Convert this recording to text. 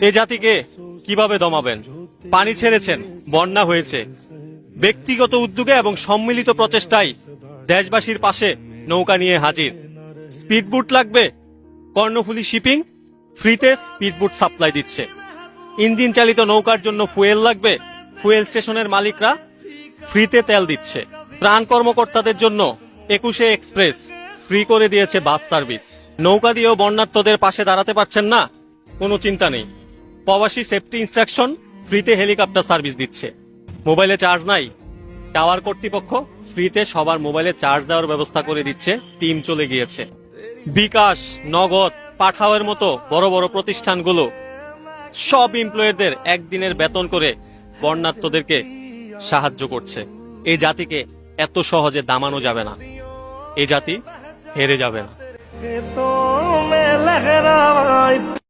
এই জাতিকে কিভাবে দমাবেন? পানি ছেড়েছেন, বন্যা হয়েছে। ব্যক্তিগত উদ্যোগে এবং সম্মিলিত প্রচেষ্টায় দেশবাসীর পাশে নৌকা নিয়ে হাজির। স্পিডবোট লাগবে, কর্ণফুলী শিপিং ফ্রিতে স্পিডবোট সাপ্লাই দিচ্ছে। ইঞ্জিন চালিত নৌকার জন্য ফুয়েল লাগবে, ফুয়েল স্টেশনের মালিকরা ফ্রিতে তেল দিচ্ছে। ত্রাণ কর্মকর্তাদের জন্য 21 এক্সপ্রেস ফ্রি করে দিয়েছে বাস সার্ভিস। নৌকা দিয়েও বন্যার্তদের পাশে দাঁড়াতে পারছেন না, কোনো চিন্তা নেই, প্রবাসী সেফটি ইনস্ট্রাকশন ফ্রিতে হেলিকপ্টার সার্ভিস দিচ্ছে। মোবাইলে চার্জ নাই, টাওয়ার কর্তৃপক্ষ ফ্রিতে সবার মোবাইলে চার্জ দেওয়ার ব্যবস্থা করে দিচ্ছে, টিম চলে গিয়েছে। বিকাশ, নগদ, পাঠাওয়ের মতো বড় বড় প্রতিষ্ঠানগুলো সব এমপ্লয়ীদের একদিনের বেতন করে বন্যার্তদেরকে সাহায্য করছে। এই জাতিকে এত সহজে দামানো যাবে না, এই জাতি হেরে যাবে না।